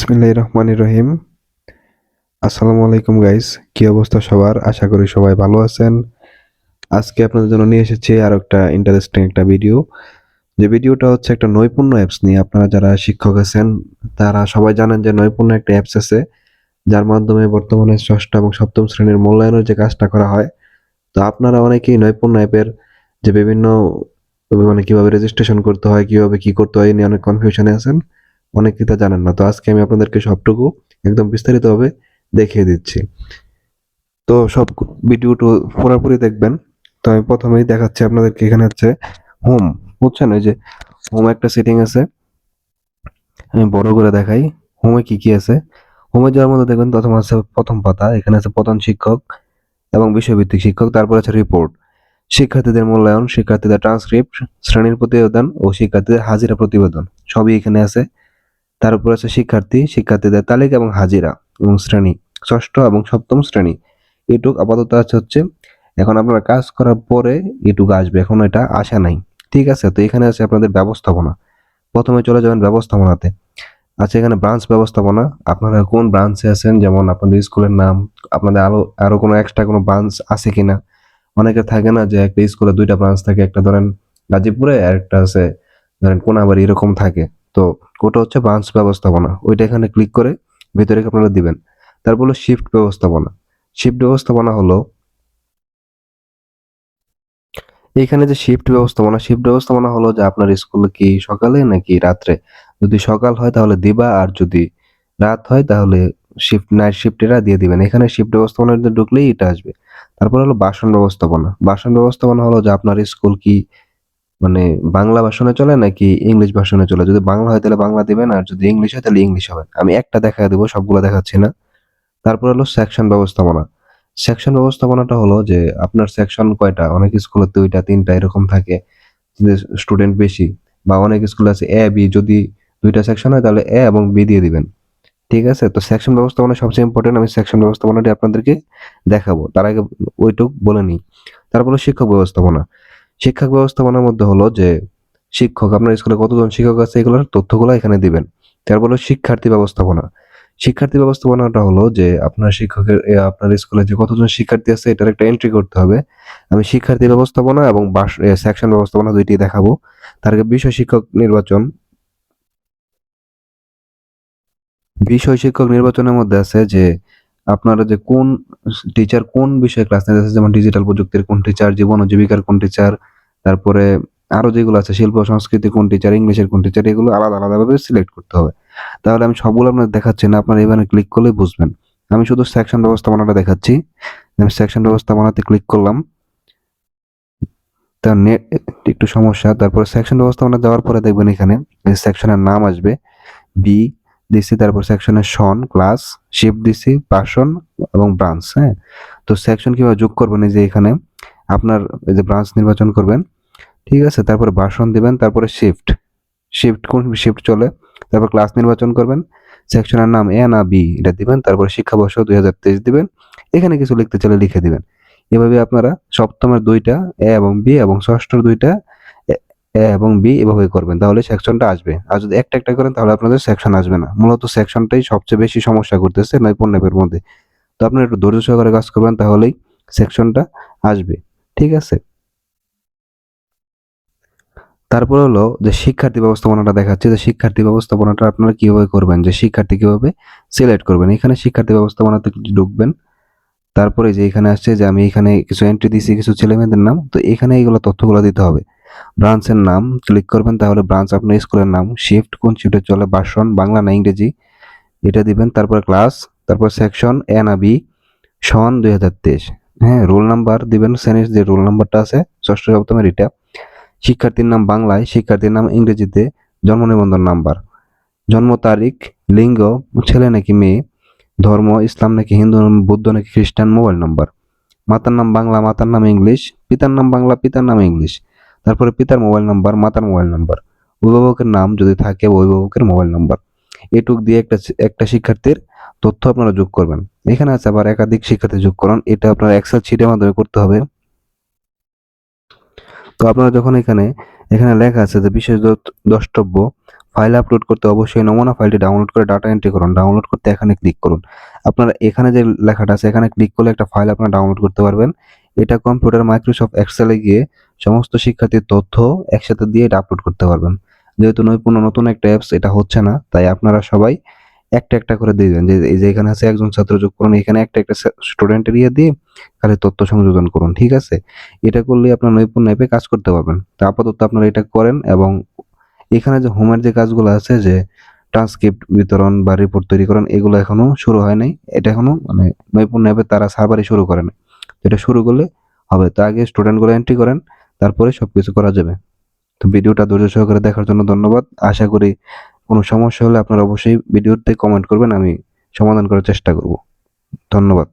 বিসমিল্লাহির রহমানির রহিম। আসসালামু আলাইকুম গাইস, কি অবস্থা সবার? আশা করি সবাই ভালো আছেন। আজকে আপনাদের জন্য নিয়ে এসেছি আর একটা ইন্টারেস্টিং একটা ভিডিও। যে ভিডিওটা হচ্ছে একটা নৈপুণ্য অ্যাপস নিয়ে। আপনারা যারা শিক্ষক আছেন তারা সবাই জানেন যে নৈপুণ্য একটা অ্যাপস আছে, যার মাধ্যমে বর্তমানে ষষ্ঠ এবং সপ্তম শ্রেণীর মূল্যায়নের যে কাজটা করা হয়। তো আপনারা অনেকেই নৈপুণ্য অ্যাপের যে বিভিন্ন কিভাবে রেজিস্ট্রেশন করতে হয়, কিভাবে কি করতে হয়, এই নিয়ে অনেক কনফিউশনে আছেন। অনেকেই তা জানেন না। তো আজকে আমি আপনাদেরকে সবটুকু একদম বিস্তারিতভাবে দেখিয়ে দিচ্ছি। তো সব ভিডিওটা পুরোপুরি দেখবেন। তো আমি প্রথমেই দেখাচ্ছি আপনাদেরকে। এখানে হচ্ছে হোম, বুঝছেন? ওই যে হোম একটা সেটিং আছে, আমি বড় করে দেখাই। হোমে কি কি আছে? হোমে যাওয়ার মধ্যে দেখবেন প্রথম আছে প্রথম পাতা, এখানে আছে প্রধান শিক্ষক এবং বিষয়ভিত্তিক শিক্ষক, তারপর আছে রিপোর্ট, শিক্ষার্থীদের মূল্যায়ন, শিক্ষার্থীদের ট্রান্সক্রিপ্ট, শ্রেণীর প্রতিবেদন ও শিক্ষার্থীদের হাজিরা প্রতিবেদন, সবই এখানে আছে। তার উপর আছে শিক্ষার্থী, শিক্ষার্থীদের তালিকা এবং হাজিরা এবং শ্রেণী, ষষ্ঠ এবং সপ্তম শ্রেণী। এটুক আপাতত আছে হচ্ছে। এখন আপনারা কাজ করার পরে এটুকু আসবে, এখন এটা আসা নাই। ঠিক আছে? তো এখানে আছে আপনাদের ব্যবস্থাপনা। প্রথমে চলে যাবেন ব্যবস্থাপনাতে। আচ্ছা, এখানে ব্রাঞ্চ ব্যবস্থাপনা, আপনারা কোন ব্রাঞ্চে আছেন, যেমন আপনাদের স্কুলের নাম, আপনাদের আরো কোনো এক্সট্রা কোনো ব্রাঞ্চ আছে কিনা। অনেকে থাকে না যে একটা স্কুলে দুইটা ব্রাঞ্চ থাকে, একটা ধরেন গাজীপুরে আর একটা আছে ধরেন কোনাবাড়ি, এরকম থাকে। তো ওটা হচ্ছে ব্রাঞ্চ ব্যবস্থাপনা, ওইটা এখানে ক্লিক করে ভিতরে আপনারা দিবেন। তারপর হলো শিফট ব্যবস্থাপনা। শিফট ব্যবস্থাপনা হলো এখানে যে শিফট ব্যবস্থাপনা হলো যে আপনার স্কুল কি সকালে নাকি রাত্রে। যদি সকাল হয় তাহলে দিবা, আর যদি রাত হয় তাহলে নাইট শিফটেরা দিয়ে দিবেন। এখানে শিফট ব্যবস্থাপনার মধ্যে ঢুকলেই এটা আসবে। তারপর হলো বাসন ব্যবস্থাপনা। বাসন ব্যবস্থাপনা হলো যে আপনার স্কুল কি মানে বাংলা ভাষণে চলে নাকি ইংলিশ ভাষণে চলে। যদি বাংলা হয় তাহলে বাংলা দিবেন, আর যদি ইংলিশ হয় তাহলে ইংলিশ হবে। আমি একটা দেখা দেবো, সবগুলো দেখাচ্ছি না। তারপর হলো সেকশন ব্যবস্থাপনা। সেকশন ব্যবস্থাপনাটা হলো যে আপনার সেকশন কয়টা, অনেক স্কুলে দুইটা তিনটা এরকম থাকে, যে স্টুডেন্ট বেশি, বা অনেক স্কুল আছে এ বি, যদি দুইটা সেকশন হয় তাহলে এ এবং বি দিয়ে দিবেন। ঠিক আছে? তো সেকশন ব্যবস্থাপনা সবচেয়ে ইম্পর্টেন্ট, আমি সেকশন ব্যবস্থাপনাটি আপনাদেরকে দেখাবো। তার আগে ওইটুক বলে নিই। তারপর হলো শিক্ষক ব্যবস্থাপনা। শিক্ষক ব্যবস্থাপনার মধ্যে হলো যে শিক্ষক, আপনার স্কুলে কতজন শিক্ষক আছে এগুলোর তথ্যগুলো এখানে দিবেন। তারপর হলো শিক্ষার্থী ব্যবস্থাপনা। শিক্ষার্থী ব্যবস্থাপনাটা হলো যে আপনার শিক্ষকের আপনার স্কুলে যে কতজন শিক্ষার্থী আছে এটার একটা এন্ট্রি করতে হবে। আমি শিক্ষার্থী ব্যবস্থাপনা এবং সেকশন ব্যবস্থাপনা দুইটি দেখাবো। তার আগে বিষয় শিক্ষক নির্বাচন। বিষয় শিক্ষক নির্বাচনের মধ্যে আছে যে আপনারা যে কোন টিচার কোন বিষয়ে ক্লাস নিতেছে, যেমন ডিজিটাল প্রযুক্তির কোন টিচার, জীবন ও জীবিকার কোন টিচার, তারপরে আরো যেগুলো আছে শিল্প ও সংস্কৃতি কোন টিচার, ইংলিশের কোন টিচার, এগুলো আলাদা আলাদা ভাবে সিলেক্ট করতে হবে। তাহলে আমি সবগুলো আপনার দেখাচ্ছি না, আপনারা এখানে ক্লিক করলেই বুঝবেন। আমি শুধু সেকশন ব্যবস্থাপনাটা দেখাচ্ছি। আমি সেকশন ব্যবস্থাপনাতে ক্লিক করলাম। তার নেট একটু সমস্যা। তারপর সেকশন ব্যবস্থাপনা দেওয়ার পরে দেখবেন এখানে সেকশনের নাম আসবে, বি দিছি, তারপর সেকশনের সন ক্লাস, শিফট দিছি, পার্সন এবং ব্রাঞ্চ। হ্যাঁ, তো সেকশন কিভাবে যোগ করবেন, এই যে এখানে আপনার এই যে ব্রাঞ্চ নির্বাচন করবেন। ঠিক আছে? তারপরে ভাষণ দিবেন, তারপরে শিফট, শিফট কোন শিফট চলে, তারপর ক্লাস নির্বাচন করবেন, সেকশনের নাম এ না বি এটা দিবেন, তারপরে শিক্ষাবর্ষ 2023 দিবেন। এখানে কিছু লিখতে চাইলে লিখে দিবেন। এভাবে আপনারা সপ্তমের দুইটা এ এবং বি এবং ষষ্ঠের দুইটা এ এ এবং বি এভাবে করবেন, তাহলে সেকশনটা আসবে। আর যদি একটা একটা করেন তাহলে আপনাদের সেকশন আসবে না। মূলত সেকশনটাই সবচেয়ে বেশি সমস্যা করতেছে নৈপুণ্য অ্যাপের মধ্যে। তো আপনারা একটু ধৈর্য সহকারে কাজ করবেন, তাহলেই সেকশনটা আসবে। ঠিক আছে? তারপরে হলো যে শিক্ষার্থী ব্যবস্থাপনাটা দেখাচ্ছে, যে শিক্ষার্থী ব্যবস্থাপনাটা আপনারা কিভাবে করবেন, যে শিক্ষার্থী কিভাবে সিলেক্ট করবেন। এখানে শিক্ষার্থী ব্যবস্থাপনাতে ঢুকবেন। তারপরে যে এখানে আসছে যে আমি এখানে কিছু এন্ট্রি দিছি, কিছু ছেলেমেয়েদের নাম, তো এখানে এইগুলো তথ্যগুলো দিতে হবে। ব্রাঞ্চের নাম ক্লিক করবেন, তাহলে ব্রাঞ্চ আপনার স্কুলের নাম, শিফট কোন শিফটে চলে, ভাষণ বাংলা না ইংরেজি এটা দিবেন, তারপরে ক্লাস, তারপর সেকশন এ না বি, সন 2023। হ্যাঁ, রোল নাম্বার দিবেন, শ্রেণীর যে রোল নাম্বারটা আছে ষষ্ঠ সপ্তমের এটা, শিক্ষার্থীর নাম বাংলায়, শিক্ষার্থীর নাম ইংরেজিতে, জন্ম নিবন্ধন নাম্বার, জন্ম তারিখ, লিঙ্গ ছেলে নাকি মেয়ে, ধর্ম ইসলাম নাকি হিন্দু, বৌদ্ধ নাকি খ্রিস্টান, মোবাইল নাম্বার, মাতার নাম বাংলা, মাতার নাম ইংলিশ, পিতার নাম বাংলা, পিতার নাম ইংলিশ, তারপরে পিতার মোবাইল নাম্বার, মাতার মোবাইল নাম্বার, অভিভাবকের নাম যদি থাকে অভিভাবকের মোবাইল নাম্বার। এটুক দিয়ে একটা একটা শিক্ষার্থীর তথ্য আপনারা যোগ করবেন। এখানে আছে আবার একাধিক শিক্ষার্থী যোগ করুন, এটা আপনার এক্সেল শিটের মাধ্যমে করতে হবে। তো আপনারা যখন এখানে এখানে লেখা আছে যে বিশেষ দ্রষ্টব্য ফাইল আপলোড করতে অবশ্যই নমুনা ফাইলটি ডাউনলোড করে ডাটা এন্ট্রি করুন। ডাউনলোড করতে এখানে ক্লিক করুন। আপনারা এখানে যে লেখাটা আছে এখানে ক্লিক করলে একটা ফাইল আপনারা ডাউনলোড করতে পারবেন। এটা কম্পিউটার মাইক্রোসফট এক্সেলে গিয়ে সমস্ত শিক্ষার্থীর তথ্য একসাথে দিয়ে এটা আপলোড করতে পারবেন। যেহেতু নতুন একটা অ্যাপস, এটা হচ্ছে না, তাই আপনারা সবাই একটা করে দিবেন। যে এই যে এখানে আছে একজন ছাত্র যোগ করুন, এখানে একটা স্টুডেন্টের দিয়ে খালি তথ্য সংযোজন করুন। ঠিক আছে? এটা করলেই আপনার নৈপুণ্য অ্যাপে কাজ করতে পারবেন। তো আপাতত আপনারা এটা করেন, এবং এখানে যে হোমের যে কাজগুলো আছে, যে ট্রান্সক্রিপ্ট বিতরণ বা রিপোর্ট তৈরি করেন, এগুলো এখনো শুরু হয় নাই। এটা এখনো মানে নৈপুণ্য অ্যাপে তারা সার্ভারই শুরু করে নাই। এটা শুরু করলে হবে। তো আগে স্টুডেন্টগুলো এন্ট্রি করেন, তারপরে সবকিছু করা যাবে। তো ভিডিওটা ধৈর্য সহকারে দেখার জন্য ধন্যবাদ। আশা করি কোনো সমস্যা হলে আপনারা অবশ্যই ভিডিওতে কমেন্ট করবেন, আমি সমাধান করার চেষ্টা করব। ধন্যবাদ।